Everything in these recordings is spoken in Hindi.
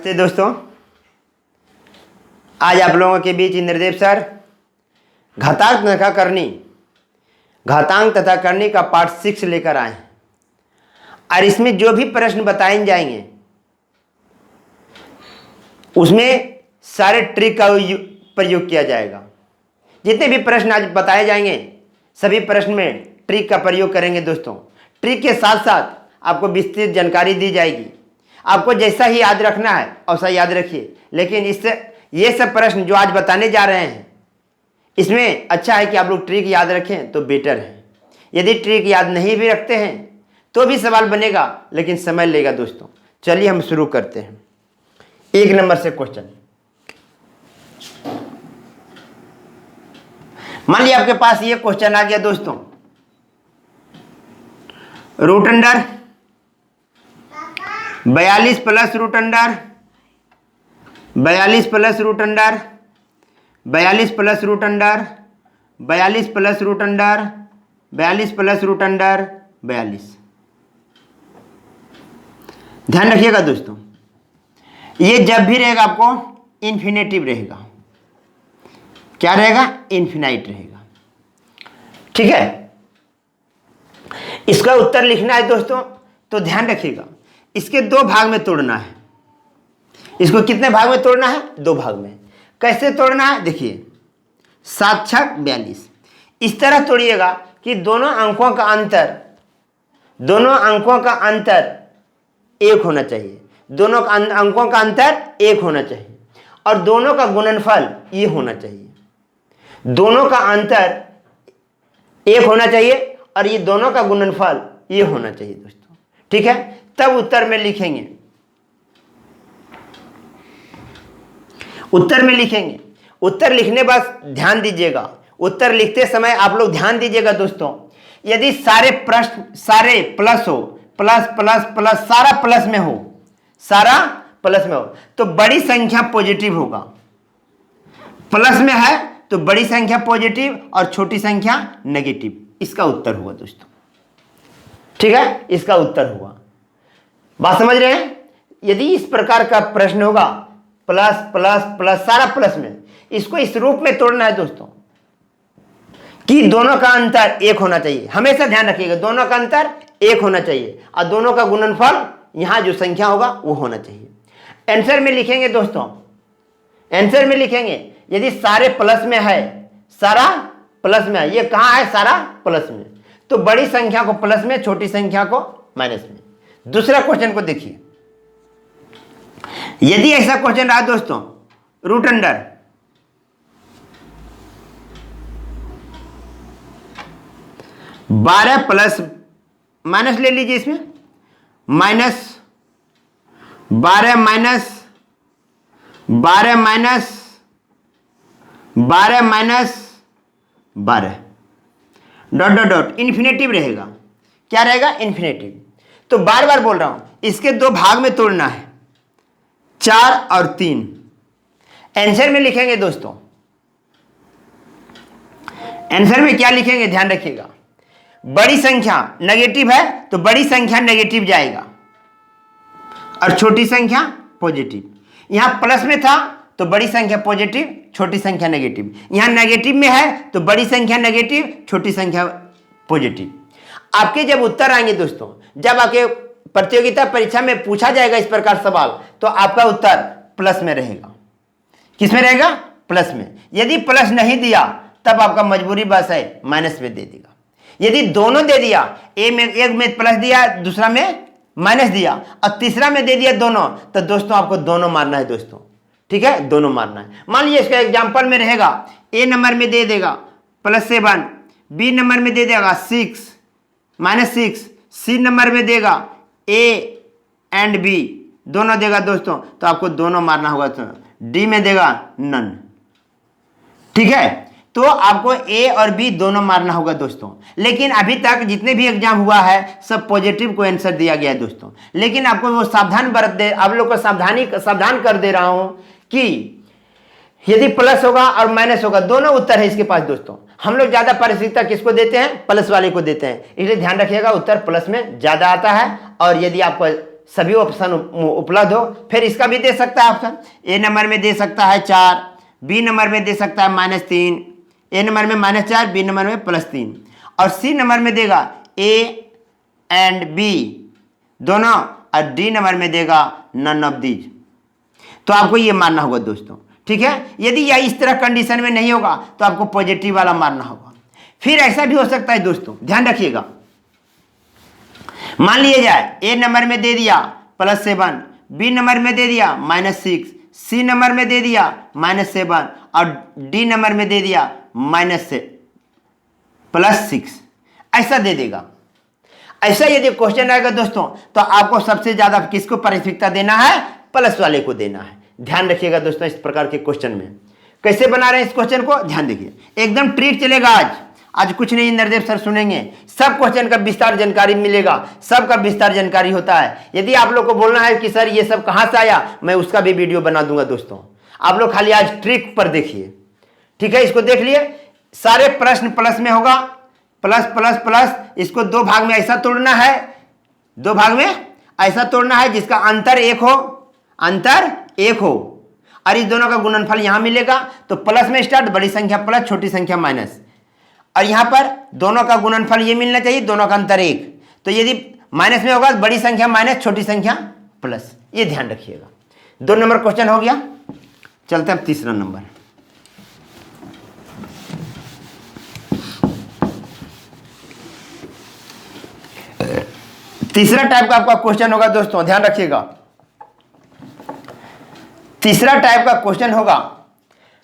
नमस्ते दोस्तों, आज आप लोगों के बीच इंद्रदेव सर घातांक तथा करनी का पार्ट 6 लेकर आए हैं और इसमें जो भी प्रश्न बताए जाएंगे उसमें सारे ट्रिक का प्रयोग किया जाएगा। जितने भी प्रश्न आज बताए जाएंगे सभी प्रश्न में ट्रिक का प्रयोग करेंगे दोस्तों। ट्रिक के साथ साथ आपको विस्तृत जानकारी दी जाएगी। आपको जैसा ही याद रखना है वैसा याद रखिए, लेकिन इससे ये सब प्रश्न जो आज बताने जा रहे हैं इसमें अच्छा है कि आप लोग ट्रिक याद रखें तो बेटर है। यदि ट्रिक याद नहीं भी रखते हैं तो भी सवाल बनेगा, लेकिन समय लेगा दोस्तों। चलिए हम शुरू करते हैं। 1 नंबर से क्वेश्चन, मान लिया आपके पास ये क्वेश्चन आ गया दोस्तों, root under 42 plus root under 42 plus root under 42 plus root under 42 plus root under 42 plus root under 42। ध्यान रखिएगा दोस्तों, ये जब भी रहेगा आपको इन्फिनेटिव रहेगा। क्या रहेगा? इन्फिनाइट रहेगा। ठीक है, इसका उत्तर लिखना है दोस्तों, तो ध्यान रखिएगा इसके 2 भाग में तोड़ना है। इसको कितने भाग में तोड़ना है? 2 भाग में। कैसे तोड़ना है? देखिए, 7 छक 42 इस तरह तोड़िएगा कि दोनों अंकों का अंतर 1 होना चाहिए। दोनों अंकों का अंतर 1 होना चाहिए और दोनों का गुणनफल ये होना चाहिए। दोनों का अंतर 1 होना चाहिए और ये दोनों का गुणनफल ये होना चाहिए दोस्तों। ठीक है, तब उत्तर में लिखेंगे। उत्तर लिखने बस ध्यान दीजिएगा। उत्तर लिखते समय आप लोग ध्यान दीजिएगा दोस्तों, यदि सारे प्रश्न सारे प्लस हो, प्लस प्लस प्लस सारा प्लस में हो तो बड़ी संख्या पॉजिटिव होगा। प्लस में है तो बड़ी संख्या पॉजिटिव और छोटी संख्या नेगेटिव। इसका उत्तर हुआ दोस्तों। ठीक है, इसका उत्तर हुआ। बात समझ रहे हैं? यदि इस प्रकार का प्रश्न होगा प्लस प्लस प्लस सारा प्लस में, इसको इस रूप में तोड़ना है दोस्तों कि दोनों का अंतर 1 होना चाहिए। हमेशा ध्यान रखिएगा, दोनों का अंतर 1 होना चाहिए और दोनों का गुणनफल यहां जो संख्या होगा वो होना चाहिए। आंसर में लिखेंगे दोस्तों, आंसर में लिखेंगे यदि सारे प्लस में है, सारा प्लस में है, ये कहां है? सारा प्लस में, तो बड़ी संख्या को प्लस में, छोटी संख्या को माइनस में। दूसरा क्वेश्चन को देखिए, यदि ऐसा क्वेश्चन रहा दोस्तों, रूट अंडर 12 प्लस माइनस ले लीजिए, इसमें minus 12 minus 12 minus 12 minus 12 dot dot dot infinitive रहेगा। क्या रहेगा? इन्फिनेटिव। तो बार बार बोल रहा हूं, इसके 2 भाग में तोड़ना है, 4 और 3। आंसर में लिखेंगे दोस्तों, आंसर में क्या लिखेंगे? ध्यान रखिएगा, बड़ी संख्या नेगेटिव है तो बड़ी संख्या नेगेटिव जाएगा और छोटी संख्या पॉजिटिव। यहां प्लस में था तो बड़ी संख्या पॉजिटिव, छोटी संख्या नेगेटिव। यहां नेगेटिव में है तो बड़ी संख्या नेगेटिव, छोटी संख्या पॉजिटिव। आपके जब उत्तर आएंगे दोस्तों, जब आपके प्रतियोगिता परीक्षा में पूछा जाएगा इस प्रकार सवाल, तो आपका उत्तर प्लस में रहेगा। किस में रहेगा? प्लस में। यदि प्लस नहीं दिया तब आपका मजबूरी बस है माइनस में दे देगा। यदि दोनों दे दिया, एक में प्लस दिया, दूसरा में माइनस दिया और तीसरा में दे दिया दोनों, तो दोस्तों आपको दोनों मारना है दोस्तों। ठीक है, दोनों मारना है। मान लीजिए इसका एग्जाम्पल में रहेगा, ए नंबर में दे देगा +7, बी नंबर में दे देगा 6 -6, सी नंबर में देगा ए एंड बी दोनों देगा दोस्तों, तो आपको दोनों मारना होगा। तो डी में देगा नन। ठीक है, तो आपको ए और बी दोनों मारना होगा दोस्तों। लेकिन अभी तक जितने भी एग्जाम हुआ है सब पॉजिटिव को आंसर दिया गया है दोस्तों। लेकिन आपको वो आप लोग को सावधान कर दे रहा हूं कि यदि प्लस होगा और माइनस होगा, दोनों उत्तर है इसके पास दोस्तों। हम लोग ज्यादा प्राथमिकता किसको देते हैं? प्लस वाले को देते हैं। इसलिए ध्यान रखिएगा, उत्तर प्लस में ज्यादा आता है। और यदि आपको सभी ऑप्शन उपलब्ध हो। फिर इसका भी दे सकता है ऑप्शन, ए नंबर में दे सकता है 4, बी नंबर में दे सकता है -3, ए नंबर में -4, बी नंबर में +3, और सी नंबर में देगा ए एंड बी दोनों, और डी नंबर में देगा नन ऑफ दीज। तो आपको ये मानना होगा दोस्तों, ठीक है। यदि यह इस तरह कंडीशन में नहीं होगा तो आपको पॉजिटिव वाला मानना होगा। फिर ऐसा भी हो सकता है दोस्तों, ध्यान रखिएगा, मान लिया जाए ए नंबर में दे दिया +7, बी नंबर में दे दिया -6, सी नंबर में दे दिया -7, और डी नंबर में दे दिया +6, ऐसा दे देगा। ऐसा यदि क्वेश्चन आएगा दोस्तों तो आपको सबसे ज्यादा किसको प्राथमिकता देना है? प्लस वाले को देना है। ध्यान रखिएगा दोस्तों, इस प्रकार के क्वेश्चन में कैसे बना रहे हैं इस क्वेश्चन को, ध्यान देखिए, एकदम ट्रिक चलेगा। आज कुछ नहीं, इंद्रदेव सर सुनेंगे, सब क्वेश्चन का विस्तार जानकारी मिलेगा, सबका विस्तार जानकारी होता है। यदि आप लोग को बोलना है कि सर ये सब कहां से आया, मैं उसका भी वीडियो बना दूंगा दोस्तों। आप लोग खाली आज ट्रिक पर देखिए, ठीक है। इसको देख लिए, सारे प्रश्न प्लस में होगा, प्लस प्लस प्लस। इसको दो भाग में ऐसा तोड़ना है, दो भाग में ऐसा तोड़ना है जिसका अंतर 1 हो, अंतर 1 हो, और इस दोनों का गुणनफल यहां मिलेगा। तो प्लस में स्टार्ट, बड़ी संख्या प्लस, छोटी संख्या माइनस, और यहां पर दोनों का गुणनफल ये मिलना चाहिए, दोनों का अंतर 1। तो यदि माइनस में होगा बड़ी संख्या माइनस, छोटी संख्या प्लस, ये ध्यान रखिएगा। 2 नंबर क्वेश्चन हो गया। चलते हैं अब तीसरा नंबर। तीसरा टाइप का आपका क्वेश्चन होगा दोस्तों, ध्यान रखिएगा। तीसरा टाइप का क्वेश्चन होगा,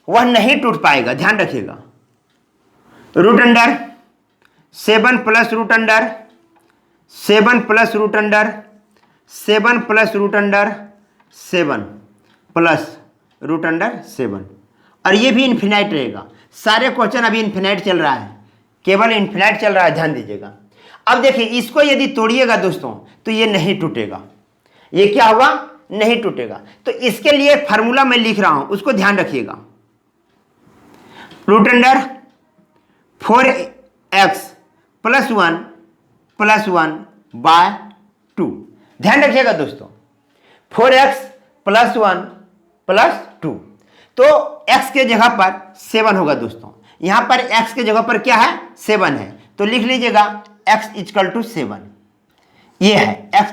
वह नहीं टूट पाएगा, ध्यान रखिएगा। Root under 7 plus root under 7 plus root under 7 plus root under 7 plus root under 7, और ये भी इन्फिनाइट रहेगा। सारे क्वेश्चन अभी इन्फिनाइट चल रहा है, केवल इन्फिनाइट चल रहा है, ध्यान दीजिएगा। अब देखिए, इसको यदि तोड़िएगा दोस्तों तो ये नहीं टूटेगा। ये क्या होगा? नहीं टूटेगा। तो इसके लिए फार्मूला मैं लिख रहा हूं, उसको ध्यान रखिएगा। Root under 4x + 1 + 1/2। ध्यान रखिएगा दोस्तों, 4x + 1 + 2। तो x के जगह पर 7 होगा दोस्तों। यहां पर x के जगह पर क्या है? 7 है। तो लिख लीजिएगा x = 7। ये है x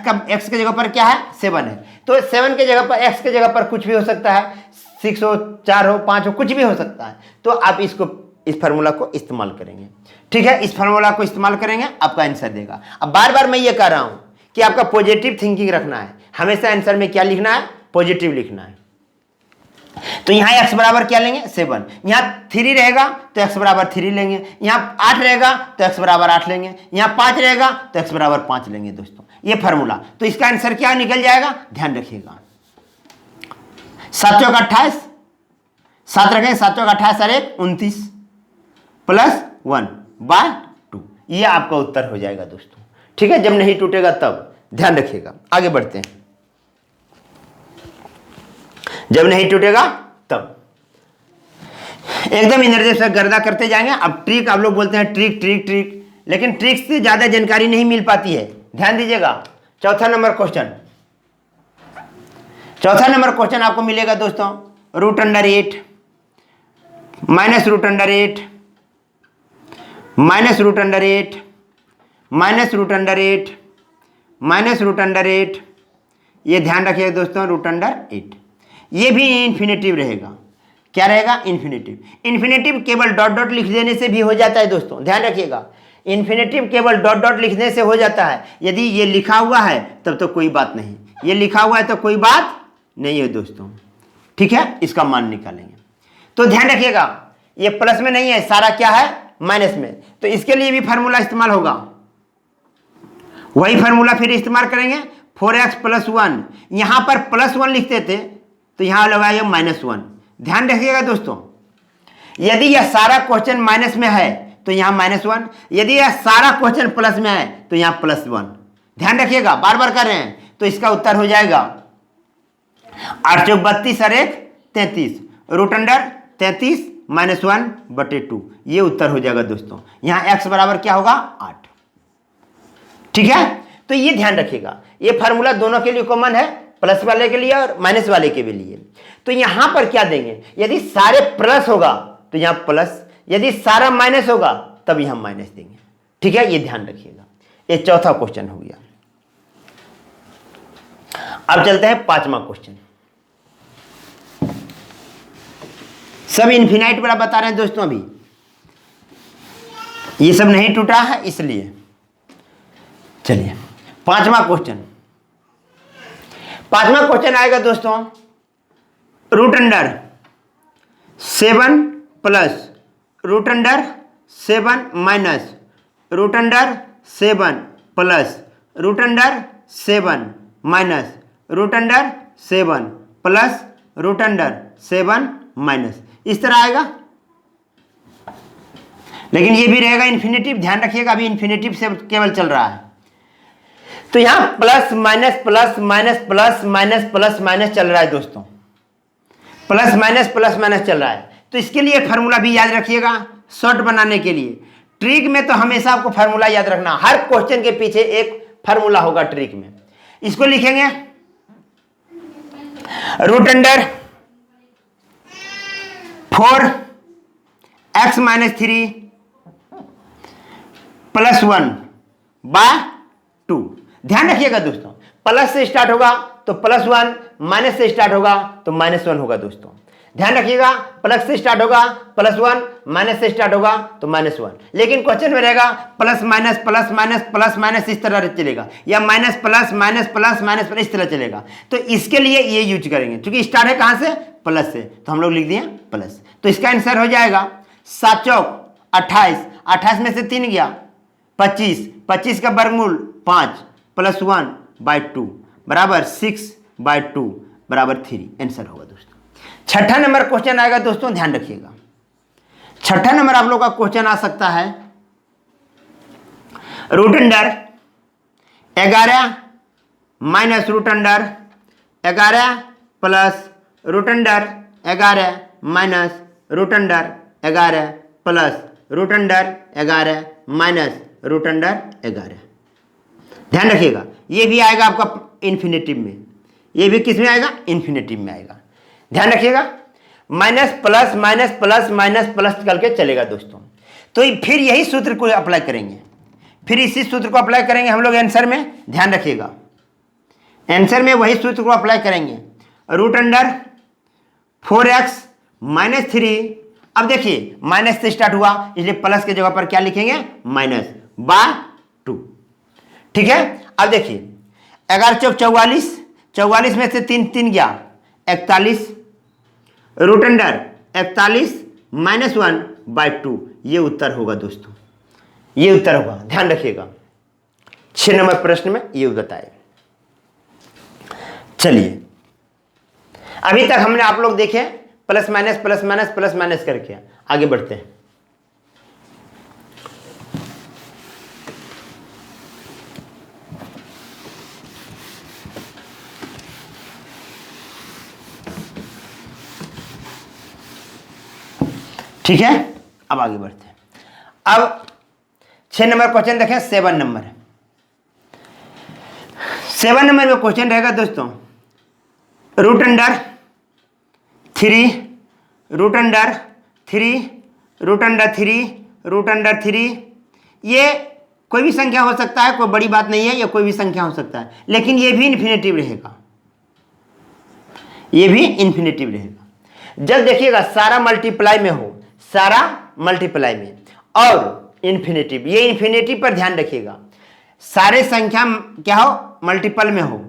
के जगह पर क्या है? 7 है। तो 7 के जगह पर, x के जगह पर कुछ भी हो सकता है, 6 हो, 4 हो, 5 हो, कुछ भी हो सकता है। तो आप इसको, इस फार्मूला को इस्तेमाल करेंगे, ठीक है। इस फार्मूला को इस्तेमाल करेंगे, आपका आंसर देगा। अब बार बार मैं ये कह रहा हूं कि आपका पॉजिटिव थिंकिंग रखना है। हमेशा आंसर में क्या लिखना है? पॉजिटिव लिखना है। तो यहां x बराबर क्या लेंगे? 7। यहां 3 रहेगा तो x बराबर 3 लेंगे, यहां 8 रहेगा तो x बराबर 8 लेंगे, यहां 5 रहेगा तो x बराबर 5 लेंगे दोस्तों। ये फार्मूला। तो इसका आंसर क्या निकल जाएगा? ध्यान रखिएगा, 7 चौक 28, 7 रखेंगे, 7 चौक 28 और 1 29 + 1/2। ये आपका उत्तर हो जाएगा दोस्तों, ठीक है। जब नहीं टूटेगा तब, ध्यान रखिएगा। आगे बढ़ते हैं, जब नहीं टूटेगा तब। एकदम इंद्रदेव से गर्दा करते जाएंगे। अब ट्रिक, आप लोग बोलते हैं ट्रिक ट्रिक ट्रिक, लेकिन ट्रिक से ज्यादा जानकारी नहीं मिल पाती है, ध्यान दीजिएगा। चौथा नंबर क्वेश्चन, चौथा नंबर क्वेश्चन आपको मिलेगा दोस्तों, root under 8 minus root under 8 minus root under 8 minus root under 8 minus root under 8। ये ध्यान रखिएगा दोस्तों, रूट अंडर 8। ये भी इन्फिनेटिव रहेगा। क्या रहेगा? इन्फिनेटिव। इन्फिनेटिव केवल डॉट डॉट लिख देने से भी हो जाता है दोस्तों, ध्यान रखिएगा। इन्फिनेटिव केवल डॉट डॉट लिखने से हो जाता है। यदि ये लिखा हुआ है तब तो कोई बात नहीं, ये लिखा हुआ है तो कोई बात नहीं है दोस्तों, ठीक है। इसका मान निकालेंगे। तो ध्यान रखिएगा, ये प्लस में नहीं है, सारा क्या है? माइनस में। तो इसके लिए भी फार्मूला इस्तेमाल होगा, वही फार्मूला फिर इस्तेमाल करेंगे। 4x + 1, यहां पर +1 लिखते थे तो यहां लगाइए -1। ध्यान रखिएगा दोस्तों, यदि यह सारा क्वेश्चन माइनस में है तो यहां -1, यदि यह सारा क्वेश्चन प्लस में है तो यहां +1। /ध्यान रखिएगा, बार बार कर रहे हैं। तो इसका उत्तर हो जाएगा 8 चौक 32 और 1 33, रूट अंडर 33 -1/2। ये उत्तर हो जाएगा दोस्तों। यहां x बराबर क्या होगा? 8, ठीक है। तो ये ध्यान रखिएगा, ये फार्मूला दोनों के लिए कॉमन है, प्लस वाले के लिए और माइनस वाले के लिए। तो यहां पर क्या देंगे, यदि सारे प्लस होगा तो यहां प्लस, यदि सारा माइनस होगा तब यहां माइनस देंगे। ठीक है, ये ध्यान रखिएगा। ये चौथा क्वेश्चन हो गया। अब चलते हैं पांचवा क्वेश्चन। सब इन्फिनाइट बड़ा बता रहे हैं दोस्तों, अभी ये सब नहीं टूटा है इसलिए। चलिए पांचवा क्वेश्चन आएगा दोस्तों, root under 7 plus root under 7 minus root under 7 plus root under 7 minus root under 7 plus root under 7 minus, इस तरह आएगा। लेकिन ये भी रहेगा इन्फिनेटिव, ध्यान रखिएगा, अभी इन्फिनेटिव से केवल चल रहा है। तो यहां plus minus plus minus plus minus plus minus चल रहा है दोस्तों, प्लस माइनस चल रहा है। तो इसके लिए फार्मूला भी याद रखिएगा शॉर्ट बनाने के लिए। ट्रिक में तो हमेशा आपको फार्मूला याद रखना, हर क्वेश्चन के पीछे एक फार्मूला होगा ट्रिक में। इसको लिखेंगे root under 4x minus 3 plus 1 by 2। ध्यान रखिएगा दोस्तों, प्लस से स्टार्ट होगा तो प्लस 1, माइनस से स्टार्ट होगा तो माइनस 1 होगा दोस्तों। ध्यान रखिएगा, प्लस से स्टार्ट होगा प्लस 1, माइनस से स्टार्ट होगा तो माइनस 1। लेकिन क्वेश्चन में रहेगा plus minus plus minus plus minus इस तरह चलेगा, या minus plus minus plus minus इस तरह चलेगा। तो इसके लिए ये यूज करेंगे, क्योंकि स्टार्ट है कहां से, प्लस से, तो हम लोग लिख दिए प्लस। तो इसका आंसर हो जाएगा 7 चौक 28, 28 में से 3 गया 25, 25 का वर्गमूल 5 प्लस 1 बाय 2 बराबर 6 बाय 2 बराबर 3, आंसर होगा दोस्तों। छठा नंबर क्वेश्चन आएगा दोस्तों, ध्यान रखिएगा। छठा नंबर आप लोग का क्वेश्चन आ सकता है, root under 11 minus root under 11 plus root under 11 minus root under 11 plus root under 11 minus root under 11। ध्यान रखिएगा, ये भी आएगा आपका इन्फिनेटिव में, ये भी किस में आएगा, इन्फिनेटिव में आएगा। ध्यान रखिएगा, minus plus minus plus minus plus करके चलेगा दोस्तों। तो फिर यही सूत्र को अप्लाई करेंगे, फिर इसी सूत्र को अप्लाई करेंगे हम लोग आंसर में। ध्यान रखिएगा, आंसर में वही सूत्र को अप्लाई करेंगे, रूट अंडर 4x माइनस 3। अब देखिए माइनस से स्टार्ट हुआ इसलिए प्लस की जगह पर क्या लिखेंगे, माइनस बाय 2। ठीक है, अब देखिए 11 चौक 44, 44 में से 3 गया 41, रूट अंडर 41 माइनस 1 बाय 2, ये उत्तर होगा दोस्तों, ये उत्तर होगा। ध्यान रखिएगा, 6 नंबर प्रश्न में ये बताए। चलिए अभी तक हमने आप लोग देखे plus minus plus minus plus minus करके, आगे बढ़ते हैं। ठीक है, अब आगे बढ़ते हैं। अब 6 नंबर क्वेश्चन देखें, 7 नंबर में क्वेश्चन रहेगा दोस्तों, root under 3 root under 3 root under 3 root under 3। ये कोई भी संख्या हो सकता है, कोई बड़ी बात नहीं है, ये कोई भी संख्या हो सकता है, लेकिन ये भी इन्फिनेटिव रहेगा, ये भी इन्फिनेटिव रहेगा। जब देखिएगा सारा मल्टीप्लाई में हो, सारा मल्टीप्लाई में और इन्फिनेटिव, ये इन्फिनेटिव पर ध्यान रखिएगा, सारे संख्या क्या हो, मल्टीपल में हो,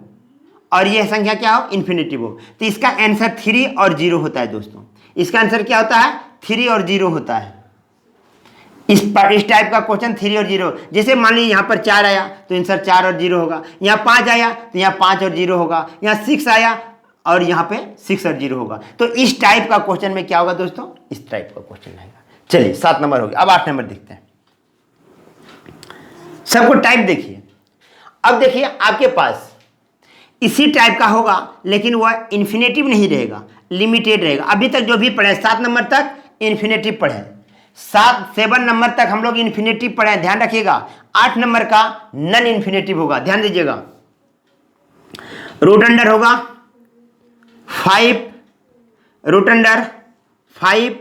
और ये संख्या क्या हो, इन्फिनेटिव हो। तो इसका आंसर 3 और 0 होता है दोस्तों। इसका आंसर क्या होता है, 3 और 0 होता है। इस टाइप का क्वेश्चन 3 और 0, जैसे मान लीजिए यहाँ पर 4 आया तो आंसर 4 और 0 होगा, यहाँ 5 आया तो यहाँ 5 और 0 होगा, यहाँ 6 आया और यहाँ पे 6 और 0 होगा। तो इस टाइप का क्वेश्चन में क्या होगा दोस्तों, इस टाइप का क्वेश्चन आएगा। चलिए 7 नंबर हो गया, अब 8 नंबर देखते हैं। सबको टाइप देखिए। अब देखिए आपके पास इसी टाइप का होगा, लेकिन वह इन्फिनेटिव नहीं रहेगा, लिमिटेड रहेगा। अभी तक जो भी पढ़े 7 नंबर तक इन्फिनेटिव पढ़े, 7 नंबर तक हम लोग इन्फिनेटिव पढ़े हैं, ध्यान रखिएगा। 8 नंबर का नन इन्फिनेटिव होगा, ध्यान दीजिएगा। रूट अंडर होगा 5 root under 5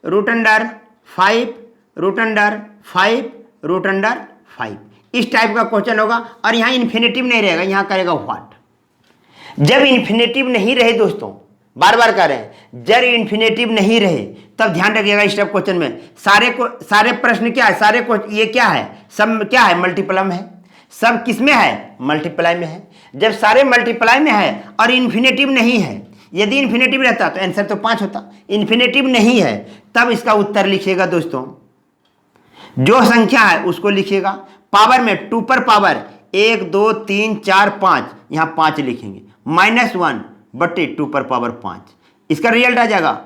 root under 5 root under 5 root under 5, इस टाइप का क्वेश्चन होगा। और यहां इन्फिनेटिव नहीं रहेगा, यहां करेगा व्हाट। जब इन्फिनेटिव नहीं रहे दोस्तों, बार बार कह रहे हैं, जब इन्फिनेटिव नहीं रहे तब ध्यान रखिएगा इस टाइप क्वेश्चन में सारे प्रश्न क्या है, सारे ये क्या है, सब क्या है, मल्टीप्लाई में है। सब किस में है, मल्टीप्लाई में है। जब सारे मल्टीप्लाई में है और इन्फिनेटिव नहीं है, यदि इन्फिनेटिव रहता तो आंसर तो 5 होता, इन्फिनेटिव नहीं है, तब इसका उत्तर लिखिएगा दोस्तों। जो संख्या है उसको लिखिएगा, पावर में 2 पर पावर 1 2 3 4 5, यहां 5 लिखेंगे, -1 बटे 2 पर पावर 5, इसका रिजल्ट आ जाएगा।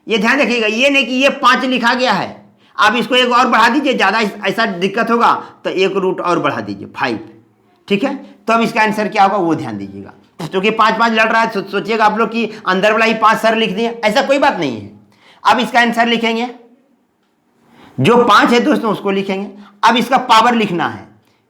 ये ध्यान रखिएगा, ये नहीं कि ये 5 लिखा गया है, आप इसको एक और बढ़ा दीजिए, ज़्यादा ऐसा दिक्कत होगा तो 1 रूट और बढ़ा दीजिए 5, ठीक है। तो अब इसका आंसर क्या होगा वो ध्यान दीजिएगा। क्योंकि 5 लड़ रहा है, सोचिएगा आप लोग कि अंदर वाला ही 5 सर लिख दिए, ऐसा कोई बात नहीं है। अब इसका आंसर लिखेंगे, जो 5 है दोस्तों उसको लिखेंगे। अब इसका पावर लिखना है,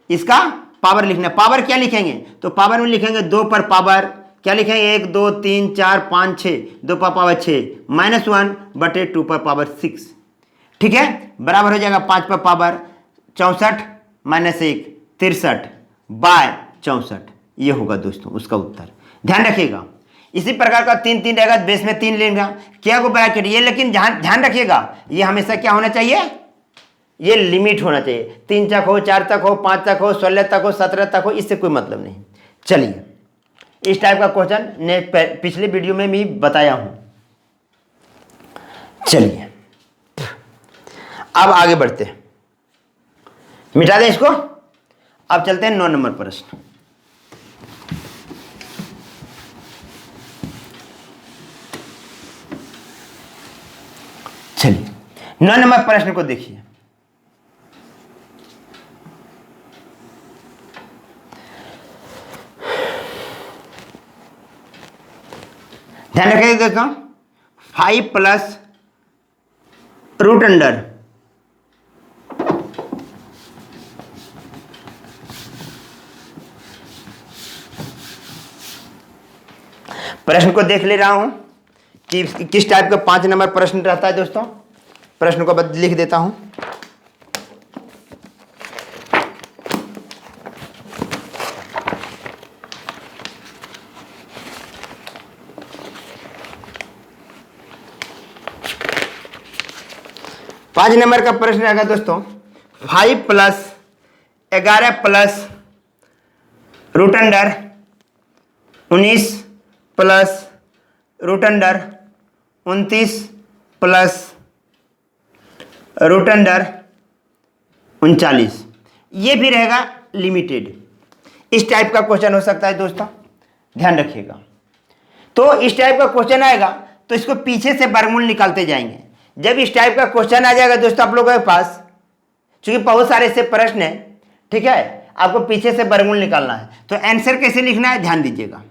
इसका पावर लिखना है। पावर क्या लिखेंगे, तो पावर में लिखेंगे 2 पर पावर क्या लिखेंगे, 1 2 3 4 5 6, 2 पर पावर 6, -1 बटे 2 पर पावर 6, ठीक है, बराबर हो जाएगा 5 पर पावर 64 -1 63 बाय 64, ये होगा दोस्तों उसका उत्तर। ध्यान रखिएगा, इसी प्रकार का 3 3 रहेगा, बेस में 3 लेगा, क्या को ब्रैकेट ये, लेकिन ध्यान रखिएगा ये हमेशा क्या होना चाहिए, ये लिमिट होना चाहिए। 3 तक हो, 4 तक हो, 5 तक हो, 16 तक हो, 17 तक हो, इससे कोई मतलब नहीं। चलिए, इस टाइप का क्वेश्चन ने पिछले वीडियो में भी बताया हूं। चलिए अब आगे बढ़ते हैं, मिटा दें इसको। अब चलते हैं 9 नंबर प्रश्न। चलिए 9 नंबर प्रश्न को देखिए। ध्यान रखिए दोस्तों, 5 प्लस रूट अंडर प्रश्न को देख ले रहा हूं कि किस टाइप का 5 नंबर प्रश्न रहता है दोस्तों। प्रश्न को लिख देता हूं। पांच नंबर का प्रश्न रहेगा दोस्तों, 5 plus 11 plus root under 19 plus root under 29 plus root under 39, ये भी रहेगा लिमिटेड। इस टाइप का क्वेश्चन हो सकता है दोस्तों, ध्यान रखिएगा। तो इस टाइप का क्वेश्चन आएगा तो इसको पीछे से वर्गमूल निकालते जाएंगे। जब इस टाइप का क्वेश्चन आ जाएगा दोस्तों आप लोगों के पास, क्योंकि बहुत सारे ऐसे प्रश्न है, ठीक है, आपको पीछे से वर्गमूल निकालना है। तो आंसर कैसे लिखना है ध्यान दीजिएगा,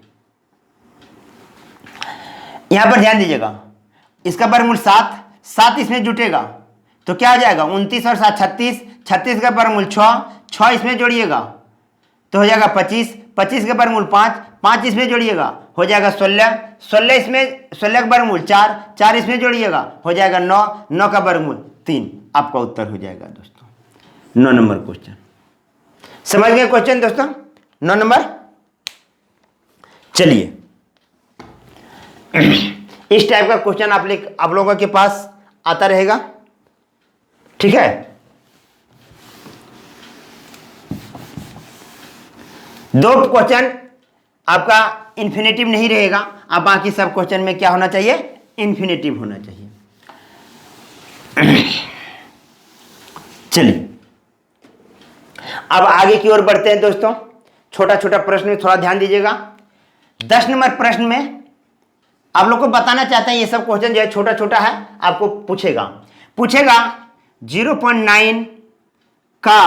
यहां पर ध्यान दीजिएगा। इसका वर्गमूल 7 इसमें जुटेगा तो क्या आ जाएगा 29 और 7 36, 36 का वर्गमूल 6 इसमें जोड़िएगा तो हो जाएगा 25 का वर्गमूल 5 इसमें जोड़िएगा हो जाएगा 16 इसमें 16 का वर्गमूल 4 इसमें जोड़िएगा हो जाएगा 9 का वर्गमूल 3, आपका उत्तर हो जाएगा दोस्तों 9 नंबर क्वेश्चन। समझ गए क्वेश्चन दोस्तों 9 नंबर। चलिए इस टाइप का क्वेश्चन आप लोगों के पास आता रहेगा, ठीक है। दो क्वेश्चन आपका इन्फिनेटिव नहीं रहेगा, अब बाकी सब क्वेश्चन में क्या होना चाहिए, इन्फिनेटिव होना चाहिए। चलिए अब आगे की ओर बढ़ते हैं दोस्तों। छोटा छोटा प्रश्न में थोड़ा ध्यान दीजिएगा। 10 नंबर प्रश्न में आप लोग को बताना चाहते हैं, ये सब क्वेश्चन जो है छोटा छोटा है, आपको पूछेगा 0.9 का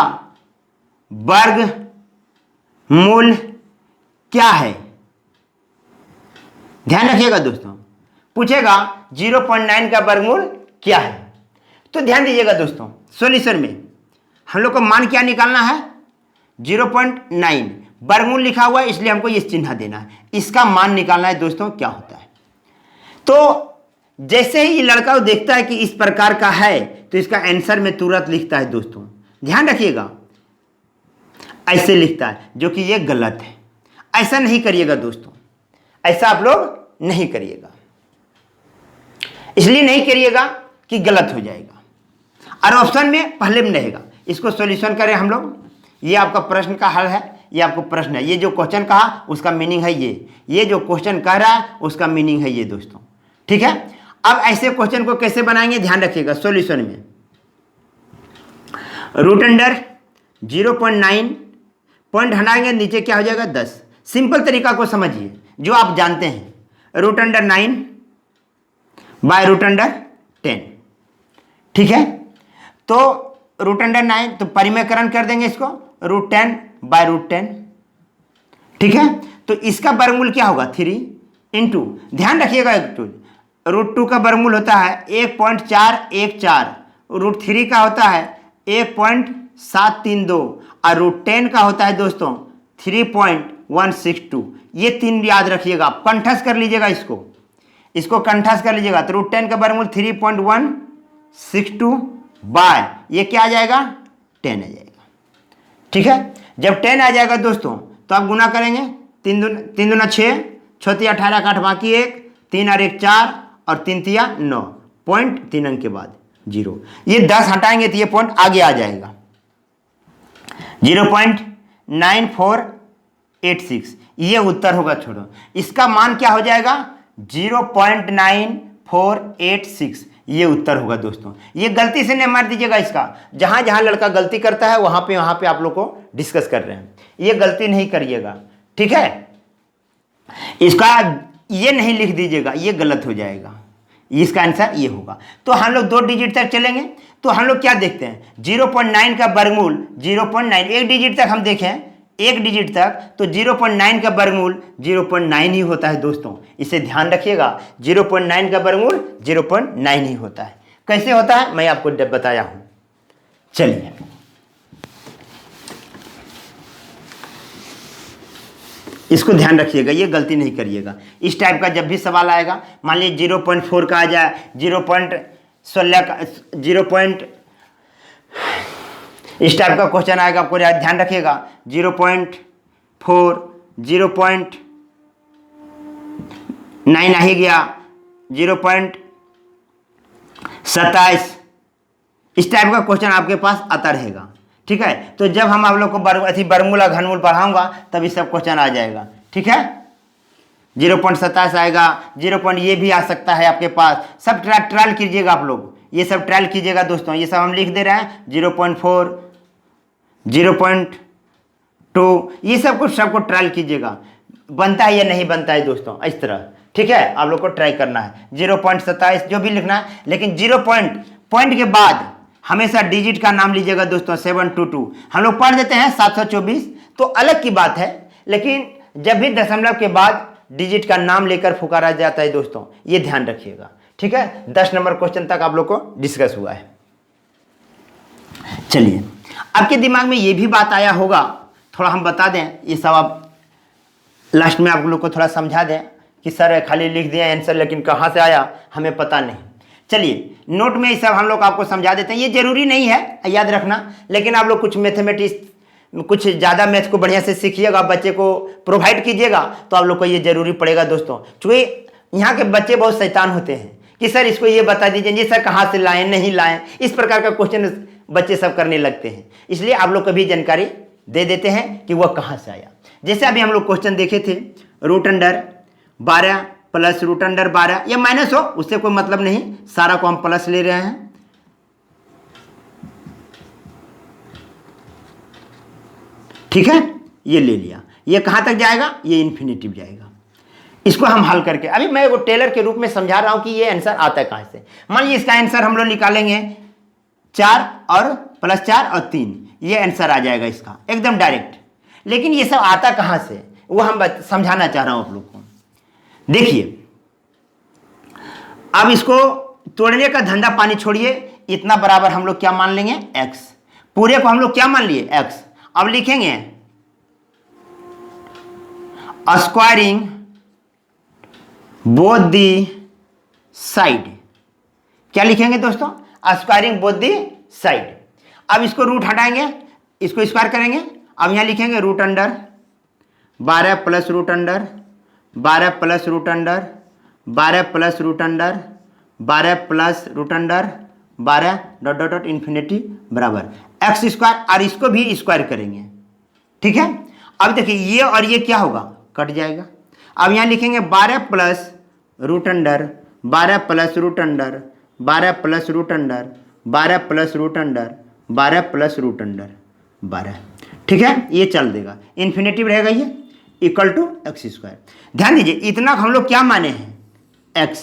वर्ग मूल क्या है। ध्यान रखिएगा दोस्तों, पूछेगा 0.9 का वर्गमूल क्या है। तो ध्यान दीजिएगा दोस्तों, सॉल्यूशन में हम लोग को मान क्या निकालना है, 0.9 वर्गमूल लिखा हुआ है इसलिए हमको ये चिन्ह देना है, इसका मान निकालना है दोस्तों क्या होता है। तो जैसे ही ये लड़का देखता है कि इस प्रकार का है तो इसका आंसर में तुरंत लिखता है दोस्तों, ध्यान रखिएगा, ऐसे लिखता है जो कि ये गलत है। ऐसा नहीं करिएगा दोस्तों, ऐसा आप लोग नहीं करिएगा, इसलिए नहीं करिएगा कि गलत हो जाएगा और ऑप्शन में पहले में रहेगा। इसको सॉल्यूशन करें हम लोग, ये आपका प्रश्न का हल है, ये आपको प्रश्न है, ये जो क्वेश्चन कहा उसका मीनिंग है ये जो क्वेश्चन कह रहा है उसका मीनिंग है ये दोस्तों, ठीक है। अब ऐसे क्वेश्चन को कैसे बनाएंगे ध्यान रखिएगा, सॉल्यूशन में रूट अंडर 0.9 पॉइंट हटाएंगे, नीचे क्या हो जाएगा 10। सिंपल तरीका को समझिए जो आप जानते हैं, root under 9 by root under 10, ठीक है। तो रूट अंडर 9 तो परिमेयकरण कर देंगे इसको, रूट 10 बाय रूट 10, ठीक है। तो इसका वर्गमूल क्या होगा 3 इंटू, ध्यान रखिएगा रूट 2 का वर्गमूल होता है 1.414, रूट 3 का होता है 1.732 और रूट 10 का होता है दोस्तों 3.162। ये 3 याद रखिएगा, कंठस्थ कर लीजिएगा, इसको कंठस्थ कर लीजिएगा। तो रूट 10 का वर्गमूल 3.162 बाय ये क्या आ जाएगा 10 आ जाएगा, ठीक है। जब 10 आ जाएगा दोस्तों तो आप गुना करेंगे, 3 दूना 6, 6 तिया 18 का 8 बाकी 1, 3 और 1 4 और 3 तिया 9, पॉइंट 3 अंक के बाद 0। ये 10 हटाएंगे तो ये पॉइंट आगे आ जाएगा 0.9486, ये उत्तर होगा। छोड़ो, इसका मान क्या हो जाएगा 0.9486, ये उत्तर होगा दोस्तों। ये गलती से नहीं मार दीजिएगा, इसका जहां जहां लड़का गलती करता है वहां पे आप लोग को डिस्कस कर रहे हैं, ये गलती नहीं करिएगा, ठीक है। इसका ये नहीं लिख दीजिएगा, ये गलत हो जाएगा, इसका आंसर ये होगा। तो हम लोग 2 डिजिट तक चलेंगे, तो हम लोग क्या देखते हैं 0.9 का वर्गमूल 0.9, एक डिजिट तक हम देखें, एक डिजिट तक तो 0.9 का वर्गमूल 0.9 ही होता है दोस्तों, इसे ध्यान रखिएगा। 0.9 का वर्गमूल 0.9 ही होता है। कैसे होता है मैं आपको बताया हूं, चलिए इसको ध्यान रखिएगा, ये गलती नहीं करिएगा। इस टाइप का जब भी सवाल आएगा, मान लीजिए 0.4 का आ जाए, 0.16 का 0. इस टाइप का क्वेश्चन आएगा, आपको ध्यान रखिएगा 0.4, 0.9 आ ही गया, 0.27, इस टाइप का क्वेश्चन आपके पास आता रहेगा, ठीक है। तो जब हम आप लोग को वर्गमूल और घनमूल पढ़ाऊंगा तब ये सब क्वेश्चन आ जाएगा, ठीक है। 0.27 आएगा, 0. ये भी आ सकता है आपके पास, सब ट्रायल कीजिएगा आप लोग, ये सब ट्रायल कीजिएगा दोस्तों। ये सब हम लिख दे रहे हैं 0.4, 0.2, ये सब कुछ सबको ट्रायल कीजिएगा, बनता है या नहीं बनता है दोस्तों, इस तरह, ठीक है। आप लोग को ट्राई करना है 0.27 जो भी लिखना है, लेकिन 0 पॉइंट के बाद हमेशा डिजिट का नाम लीजिएगा दोस्तों। 722 हम लोग पढ़ देते हैं 724 तो अलग की बात है, लेकिन जब भी दशमलव के बाद डिजिट का नाम लेकर पुकारा जाता है दोस्तों, ये ध्यान रखिएगा, ठीक है। 10 नंबर क्वेश्चन तक आप लोग को डिस्कस हुआ है। चलिए, आपके दिमाग में ये भी बात आया होगा, थोड़ा हम बता दें, ये सब आप लास्ट में आप लोग को थोड़ा समझा दें कि सर खाली लिख दिया आंसर, लेकिन कहाँ से आया हमें पता नहीं। चलिए, नोट में ये सब हम लोग आपको समझा देते हैं, ये जरूरी नहीं है याद रखना, लेकिन आप लोग कुछ मैथमेटिक्स, कुछ ज़्यादा मैथ को बढ़िया से सीखिएगा, बच्चे को प्रोवाइड कीजिएगा, तो आप लोग को ये जरूरी पड़ेगा दोस्तों। चूँकि यहाँ के बच्चे बहुत शैतान होते हैं कि सर इसको ये बता दीजिए, ये सर कहाँ से लाएं नहीं लाएं, इस प्रकार का क्वेश्चन बच्चे सब करने लगते हैं। इसलिए आप लोग को भी जानकारी दे देते हैं कि वह कहाँ से आया। जैसे अभी हम लोग क्वेश्चन देखे थे, root under 12 plus root under 12, या माइनस हो उससे कोई मतलब नहीं, सारा को हम प्लस ले रहे हैं, ठीक है। ये ले लिया, ये कहाँ तक जाएगा, ये इन्फिनिटिव जाएगा। इसको हम हल करके, अभी मैं वो टेलर के रूप में समझा रहा हूं कि ये आंसर आता है कहाँ से। मान लीजिए इसका आंसर हम लोग निकालेंगे 4 और प्लस 4 और 3, ये आंसर आ जाएगा इसका एकदम डायरेक्ट। लेकिन ये सब आता कहाँ से वो हम समझाना चाह रहा हूं आप लोग को। देखिए, अब इसको तोड़ने का धंधा पानी छोड़िए, इतना बराबर हम लोग क्या मान लेंगे, x। पूरे को हम लोग क्या मान लिए, x। अब लिखेंगे स्क्वायरिंग बोथ दी साइड। क्या लिखेंगे दोस्तों, स्क्वायरिंग बोथ दी साइड। अब इसको रूट हटाएंगे, इसको स्क्वायर करेंगे। अब यहां लिखेंगे root under 12 plus root under 12 plus root under 12 plus root under 12 plus root under 12 dot dot dot infinity बराबर एक्स स्क्वायर, और इसको भी स्क्वायर करेंगे। ठीक है, अब देखिए ये और ये क्या होगा, कट जाएगा। अब यहाँ लिखेंगे 12 plus root under 12 plus root under 12 plus root under 12 plus root under 12 plus root under 12। ठीक है, ये चल देगा, इन्फिनेटिव रहेगा ये, इक्वल टू एक्स स्क्वायर। ध्यान दीजिए इतना हम लोग क्या माने हैं, एक्स,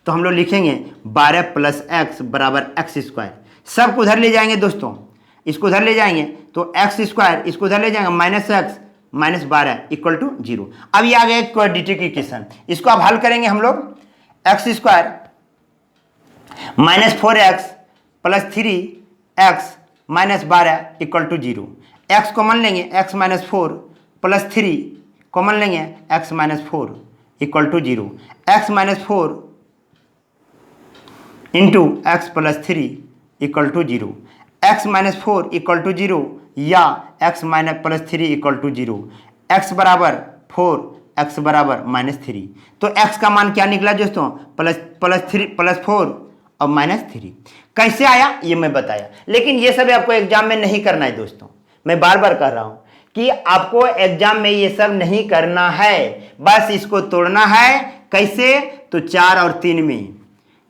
तो हम लोग लिखेंगे 12 प्लस एक्स बराबर एक्स स्क्वायर। सबको उधर ले जाएंगे दोस्तों, इसको उधर ले जाएंगे तो एक्स स्क्वायर, इसको उधर ले जाएंगे minus x minus 12 equal to 0। अब ये आ गया क्वाड्रेटिक इक्वेशन, इसको अब हल करेंगे हम लोग। X square minus 4x plus 3x minus 12 equal to 0। X common लेंगे, x माइनस 4 प्लस 3 कॉमन लेंगे, x minus 4 equal to 0। x minus 4 into x plus 3 equal to 0। x minus 4 equal to 0 या x minus plus 3 equal to 0। x बराबर 4, x बराबर माइनस 3। तो x का मान क्या निकला दोस्तों, प्लस 4 और माइनस 3। कैसे आया ये मैं बताया, लेकिन ये सब आपको एग्जाम में नहीं करना है दोस्तों। मैं बार बार कह रहा हूं कि आपको एग्जाम में ये सब नहीं करना है, बस इसको तोड़ना है। कैसे, तो 4 और 3 में।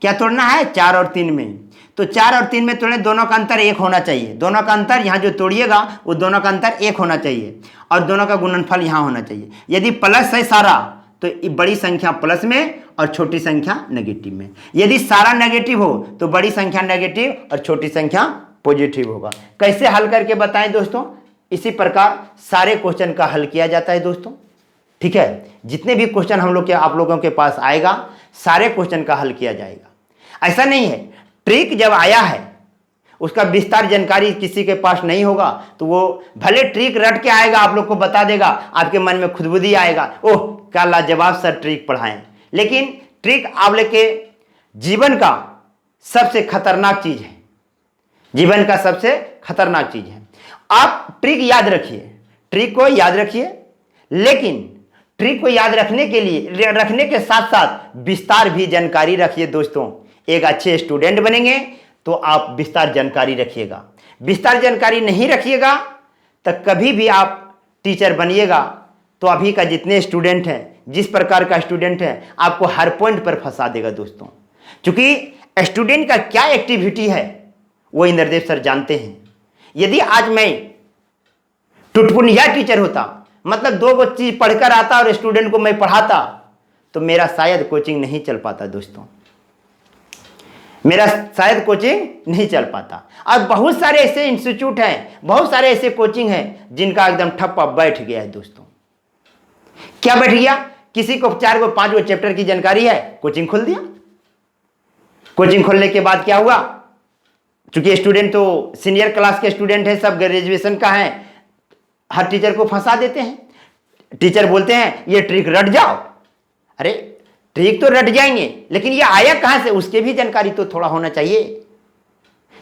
क्या तोड़ना है, 4 और 3 में। तो 4 और 3 में तोड़े, दोनों का अंतर 1 होना चाहिए। दोनों का अंतर यहाँ जो तोड़िएगा वो दोनों का अंतर 1 होना चाहिए, और दोनों का गुणनफल यहाँ होना चाहिए। यदि प्लस है सारा तो बड़ी संख्या प्लस में और छोटी संख्या नेगेटिव में। यदि सारा नेगेटिव हो तो बड़ी संख्या नेगेटिव और छोटी संख्या पॉजिटिव होगा। कैसे हल करके बताएं दोस्तों, इसी प्रकार सारे क्वेश्चन का हल किया जाता है दोस्तों। ठीक है, जितने भी क्वेश्चन हम लोग के आप लोगों के पास आएगा सारे क्वेश्चन का हल किया जाएगा। ऐसा नहीं है ट्रिक जब आया है उसका विस्तार जानकारी किसी के पास नहीं होगा तो वो भले ट्रिक रट के आएगा, आप लोग को बता देगा, आपके मन में खुदबुदी आएगा, ओह क्या लाजवाब सर ट्रिक पढ़ाएं। लेकिन ट्रिक आप लोग के जीवन का सबसे खतरनाक चीज है, जीवन का सबसे खतरनाक चीज है। आप ट्रिक याद रखिए, ट्रिक को याद रखिए, लेकिन ट्रिक को याद रखने के लिए रखने के साथ साथ विस्तार भी जानकारी रखिए दोस्तों। एक अच्छे स्टूडेंट बनेंगे तो आप विस्तार जानकारी रखिएगा। विस्तार जानकारी नहीं रखिएगा तो कभी भी आप टीचर बनिएगा तो अभी का जितने स्टूडेंट हैं, जिस प्रकार का स्टूडेंट है, आपको हर पॉइंट पर फंसा देगा दोस्तों। क्योंकि स्टूडेंट का क्या एक्टिविटी है वो इंद्रदेव सर जानते हैं। यदि आज मैं टुटपुनिया टीचर होता, मतलब 2 चीज पढ़कर आता और स्टूडेंट को मैं पढ़ाता, तो मेरा शायद कोचिंग नहीं चल पाता दोस्तों, मेरा शायद कोचिंग नहीं चल पाता। और बहुत सारे ऐसे इंस्टीट्यूट हैं, बहुत सारे ऐसे कोचिंग हैं जिनका एकदम ठप्पा बैठ गया है दोस्तों। क्या बैठ गया, किसी को 4 को 5 चैप्टर की जानकारी है, कोचिंग खोल दिया। कोचिंग खोलने के बाद क्या हुआ, चूंकि स्टूडेंट तो सीनियर क्लास के स्टूडेंट है, सब ग्रेजुएशन का है, हर टीचर को फंसा देते हैं। टीचर बोलते हैं ये ट्रिक रट जाओ, अरे ट्रिक तो रट जाएंगे लेकिन ये आया कहां से उसके भी जानकारी तो थोड़ा होना चाहिए।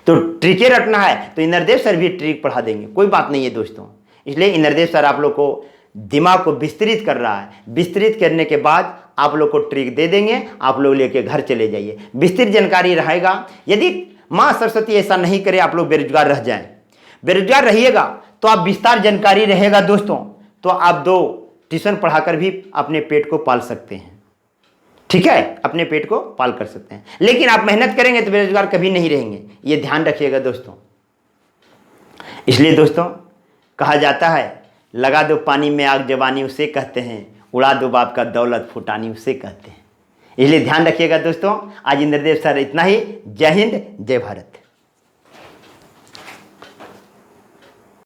तो ट्रिकें रटना है तो इंद्रदेव सर भी ट्रिक पढ़ा देंगे, कोई बात नहीं है दोस्तों। इसलिए इंद्रदेव सर आप लोग को दिमाग को विस्तृत कर रहा है, विस्तृत करने के बाद आप लोग को ट्रिक दे देंगे, आप लोग लेके घर चले जाइए, विस्तृत जानकारी रहेगा। यदि माँ सरस्वती ऐसा नहीं करे आप लोग बेरोजगार रह जाएं, बेरोजगार रहिएगा तो आप विस्तार जानकारी रहेगा दोस्तों, तो आप 2 ट्यूशन पढ़ाकर भी अपने पेट को पाल सकते हैं। ठीक है, अपने पेट को पाल कर सकते हैं, लेकिन आप मेहनत करेंगे तो बेरोजगार कभी नहीं रहेंगे, ये ध्यान रखिएगा दोस्तों। इसलिए दोस्तों कहा जाता है लगा दो पानी में आग जवानी उसे कहते हैं, उड़ा दो बाप का दौलत फुटानी उसे कहते हैं। इसलिए ध्यान रखिएगा दोस्तों। आज इंद्रदेव सर इतना ही। जय हिंद, जय भारत।